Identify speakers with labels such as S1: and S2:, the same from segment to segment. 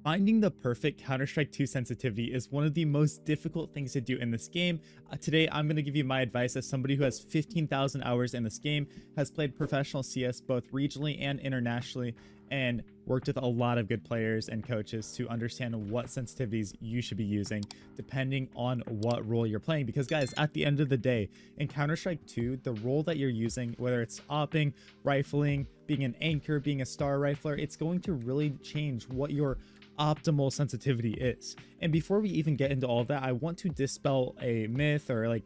S1: Finding the perfect Counter-Strike 2 sensitivity is one of the most difficult things to do in this game. Today, I'm going to give you my advice as somebody who has 15,000 hours in this game, has played professional CS both regionally and internationally, and worked with a lot of good players and coaches to understand what sensitivities you should be using depending on what role you're playing. Because guys, at the end of the day, in Counter-Strike 2, the role that you're using, whether it's opping, rifling, being an anchor, being a star rifler, it's going to really change what your optimal sensitivity is. And before we even get into all of that, I want to dispel a myth or like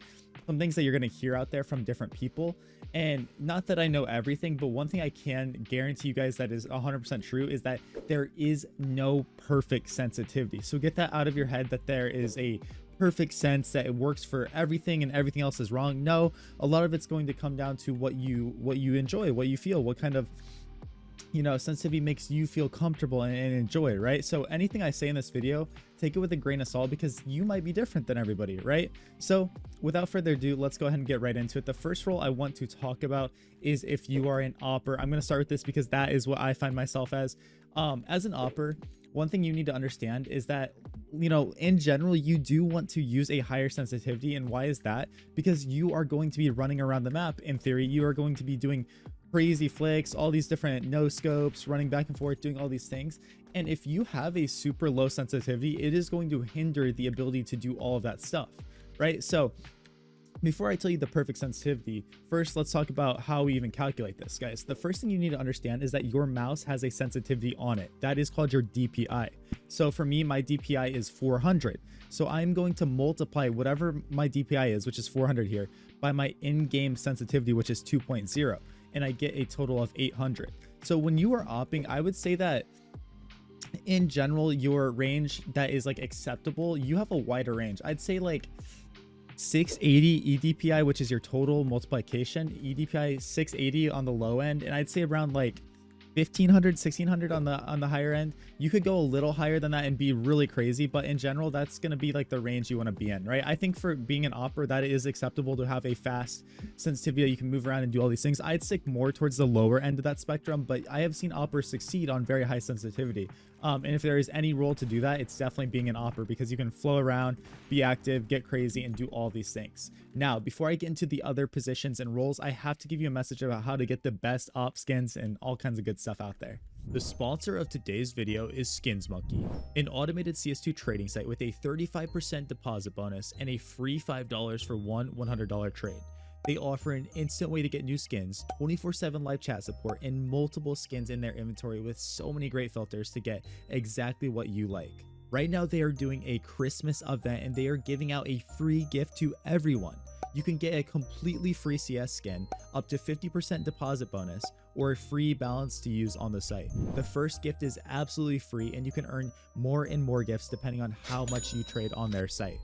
S1: some things that you're going to hear out there from different people. And not that I know everything, but one thing I can guarantee you guys that is 100% true is that there is no perfect sensitivity. So get that out of your head, that there is a perfect sense that it works for everything and everything else is wrong. No, a lot of it's going to come down to what you enjoy, what you feel, what kind of sensitivity makes you feel comfortable and enjoy, right? So anything I say in this video, take it with a grain of salt because you might be different than everybody, right? So without further ado, let's go ahead and get right into it. The first role I want to talk about is if you are an opper. I'm going to start with this because that is what I find myself as an opper. One thing you need to understand is that, in general, you do want to use a higher sensitivity. And why is that? Because you are going to be running around the map. In theory, you are going to be doing crazy flicks, all these different no scopes, running back and forth, doing all these things. And if you have a super low sensitivity, it is going to hinder the ability to do all of that stuff, right? So before I tell you the perfect sensitivity, first let's talk about how we even calculate this, guys. The first thing you need to understand is that your mouse has a sensitivity on it. That is called your DPI. So for me, my DPI is 400. So I'm going to multiply whatever my DPI is, which is 400 here, by my in-game sensitivity, which is 2.0. And I get a total of 800. So when you are opping, I would say that in general, your range that is like acceptable, you have a wider range. I'd say like 680 EDPI, which is your total multiplication. EDPI 680 on the low end, and I'd say around like 1500 1600 on the higher end. You could go a little higher than that and be really crazy, but in general, that's going to be like the range you want to be in, right? I think for being an opera, that is acceptable to have a fast sensitivity that you can move around and do all these things. I'd stick more towards the lower end of that spectrum, but I have seen operas succeed on very high sensitivity. And if there is any role to do that, it's definitely being an opera, because you can flow around, be active, get crazy, and do all these things. Now, before I get into the other positions and roles, I have to give you a message about how to get the best op skins and all kinds of good stuff out there. The sponsor of today's video is SkinsMonkey, an automated CS2 trading site with a 35% deposit bonus and a free $5 for one $100 trade. They offer an instant way to get new skins, 24/7 live chat support, and multiple skins in their inventory with so many great filters to get exactly what you like. Right now, they are doing a Christmas event and they are giving out a free gift to everyone. You can get a completely free CS skin, up to 50% deposit bonus, or a free balance to use on the site. The first gift is absolutely free, and you can earn more and more gifts depending on how much you trade on their site.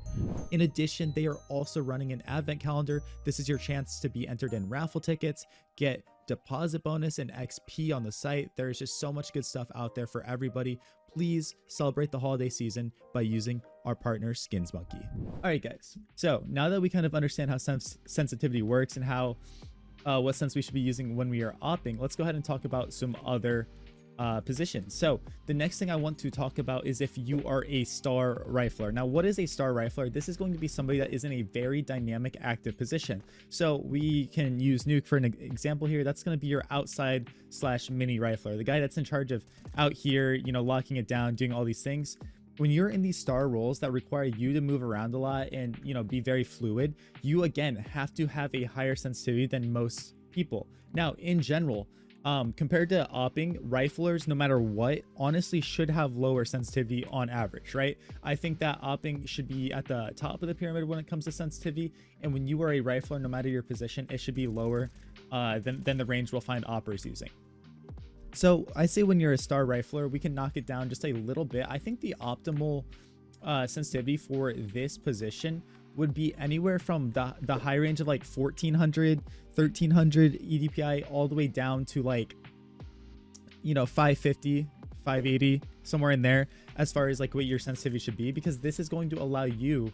S1: In addition, they are also running an advent calendar. This is your chance to be entered in raffle tickets, get deposit bonus and XP on the site. There is just so much good stuff out there for everybody. Please celebrate the holiday season by using our partner SkinsMonkey. All right, guys. So now that we kind of understand how sensitivity works and how what sense we should be using when we are opping, let's go ahead and talk about some other positions. So the next thing I want to talk about is if you are a star rifler. Now, what is a star rifler? This is going to be somebody that is in a very dynamic active position. So we can use Nuke for an example here. That's going to be your outside / mini rifler, the guy that's in charge of out here, locking it down, doing all these things. When you're in these star roles that require you to move around a lot and be very fluid, you again have to have a higher sensitivity than most people. Now, in general, compared to opping, riflers, no matter what, honestly should have lower sensitivity on average, right? I think that opping should be at the top of the pyramid when it comes to sensitivity, and when you are a rifler, no matter your position, it should be lower than the range we'll find oppers using. So I say when you're a star rifler, we can knock it down just a little bit. I think the optimal sensitivity for this position would be anywhere from the high range of like 1400, 1300 EDPI all the way down to like 550, 580, somewhere in there, as far as like what your sensitivity should be, because this is going to allow you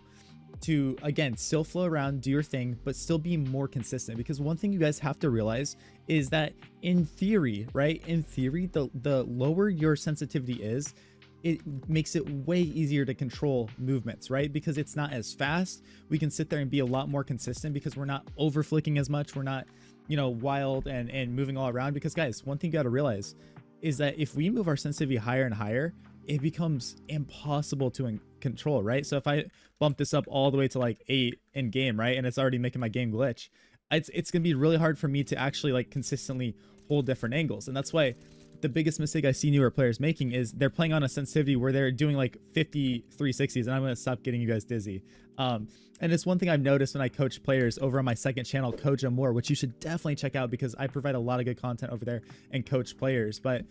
S1: to, again, still flow around, do your thing, but still be more consistent. Because one thing you guys have to realize is that in theory, right, in theory, the lower your sensitivity is, it makes it way easier to control movements, right? Because it's not as fast. We can sit there and be a lot more consistent because we're not over flicking as much. We're not, you know, wild and moving all around. Because guys, one thing you got to realize is that if we move our sensitivity higher and higher, it becomes impossible to control, right? So if I bump this up all the way to like 8 in game, right, and it's already making my game glitch, it's gonna be really hard for me to actually like consistently hold different angles. And that's why the biggest mistake I see newer players making is they're playing on a sensitivity where they're doing like 50 360s, and I'm gonna stop getting you guys dizzy. And it's one thing I've noticed when I coach players over on my second channel, Coach More, which you should definitely check out because I provide a lot of good content over there and coach players. But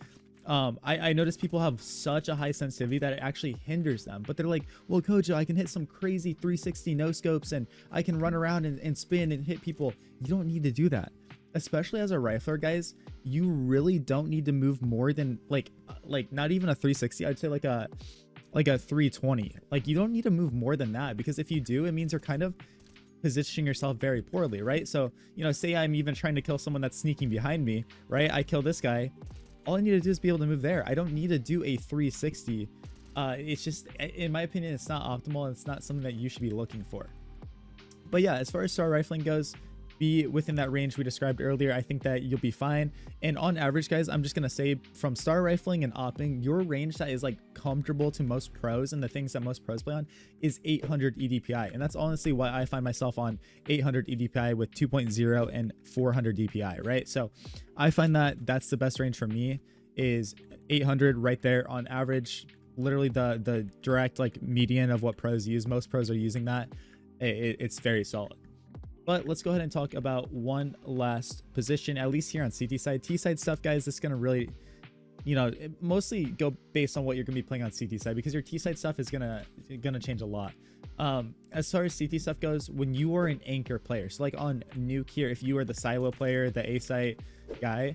S1: I noticed people have such a high sensitivity that it actually hinders them. But they're like, well, Coach, I can hit some crazy 360 no scopes and I can run around and spin and hit people. You don't need to do that. Especially as a rifler, guys, you really don't need to move more than like not even a 360. I'd say like a 320. Like, you don't need to move more than that, because if you do, it means you're kind of positioning yourself very poorly, right? So, you know, say I'm even trying to kill someone that's sneaking behind me, right? I kill this guy. All I need to do is be able to move there. I don't need to do a 360. It's just, in my opinion, it's not optimal, and it's not something that you should be looking for. But yeah, as far as star rifling goes, be within that range we described earlier. I think that you'll be fine. And on average, guys, I'm just gonna say from star rifling and opping, your range that is like comfortable to most pros and the things that most pros play on is 800 EDPI. And that's honestly why I find myself on 800 EDPI with 2.0 and 400 DPI, right? So I find that that's the best range for me, is 800 right there on average. Literally the direct like median of what pros use. Most pros are using that. It's very solid. But let's go ahead and talk about one last position, at least here on CT side. T side stuff, guys, this is going to really, you know, mostly go based on what you're going to be playing on CT side, because your T side stuff is gonna change a lot. As far as CT stuff goes, when you are an anchor player, so like on nuke here, if you are the silo player, the A site guy,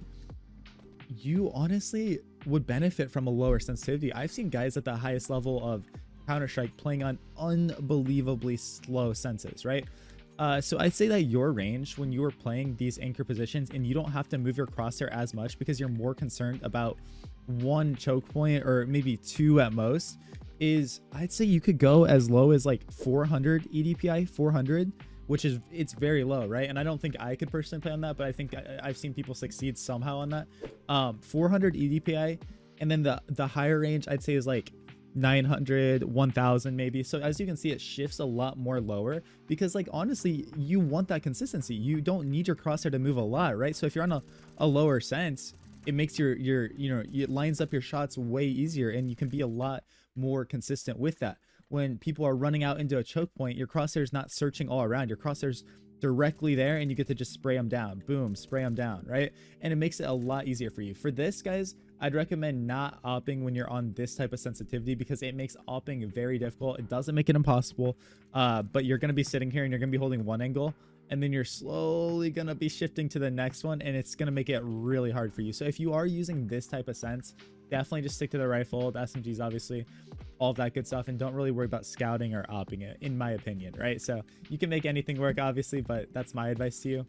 S1: you honestly would benefit from a lower sensitivity. I've seen guys at the highest level of Counter-Strike playing on unbelievably slow senses, right? So I'd say that your range when you are playing these anchor positions, and you don't have to move your crosshair as much because you're more concerned about one choke point or maybe two at most, is I'd say you could go as low as like 400 EDPI, 400, which is, it's very low, right? And I don't think I could personally play on that, but I think I've seen people succeed somehow on that. 400 EDPI, and then the higher range I'd say is like 900, 1000 maybe. So as you can see, it shifts a lot more lower, because like honestly, you want that consistency. You don't need your crosshair to move a lot, right? So if you're on a lower sense, it makes your you know, it lines up your shots way easier, and you can be a lot more consistent with that. When people are running out into a choke point, your crosshair is not searching all around. Your crosshair's directly there, and you get to just spray them down. Boom, spray them down, right? And it makes it a lot easier for you. For this, guys, I'd recommend not opping when you're on this type of sensitivity, because it makes opping very difficult. It doesn't make it impossible, but you're going to be sitting here and you're going to be holding one angle, and then you're slowly going to be shifting to the next one, and it's going to make it really hard for you. So if you are using this type of sense, definitely just stick to the rifle, the SMGs, obviously, all of that good stuff, and don't really worry about scouting or opping it, in my opinion, right? So you can make anything work, obviously, but that's my advice to you.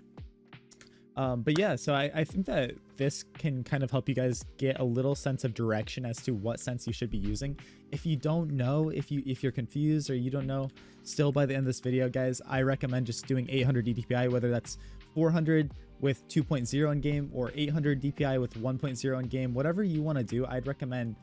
S1: But yeah, so I think that this can kind of help you guys get a little sense of direction as to what sense you should be using. If you don't know, if you're confused or you don't know still by the end of this video, guys, I recommend just doing 800 DPI, whether that's 400 with 2.0 in game or 800 DPI with 1.0 in game. Whatever you want to do, I'd recommend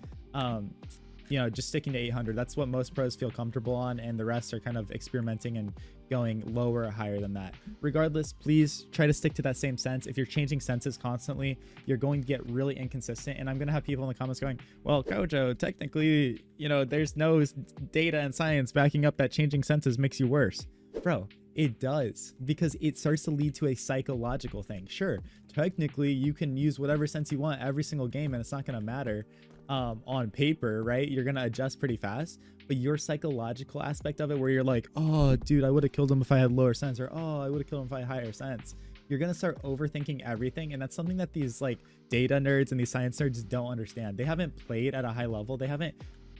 S1: you know, just sticking to 800. That's what most pros feel comfortable on, and the rest are kind of experimenting and going lower or higher than that. Regardless, please try to stick to that same sense. If you're changing senses constantly, you're going to get really inconsistent. And I'm going to have people in the comments going, well, Kojo, technically, you know, there's no data and science backing up that changing senses makes you worse. Bro, it does, because it starts to lead to a psychological thing. Sure, technically you can use whatever sense you want every single game, and it's not going to matter on paper, right? You're going to adjust pretty fast, but your psychological aspect of it, where you're like, oh dude, I would have killed him if I had lower sense, or oh, I would have killed him if I had higher sense. You're going to start overthinking everything, and that's something that these like data nerds and these science nerds don't understand. They haven't played at a high level. They haven't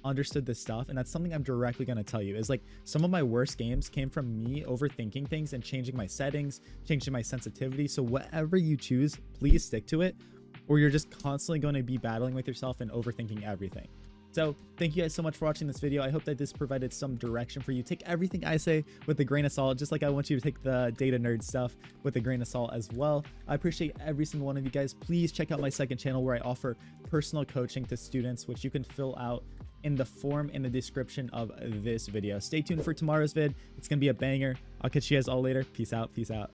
S1: understood this stuff, and that's something I'm directly going to tell you, is like some of my worst games came from me overthinking things and changing my settings, changing my sensitivity. So whatever you choose, please stick to it, or you're just constantly going to be battling with yourself and overthinking everything. So thank you guys so much for watching this video. I hope that this provided some direction for you. Take everything I say with a grain of salt, just like I want you to take the data nerd stuff with a grain of salt as well. I appreciate every single one of you guys. Please check out my second channel where I offer personal coaching to students, which you can fill out in the form in the description of this video. Stay tuned for tomorrow's vid. It's gonna be a banger. I'll catch you guys all later. Peace out. Peace out.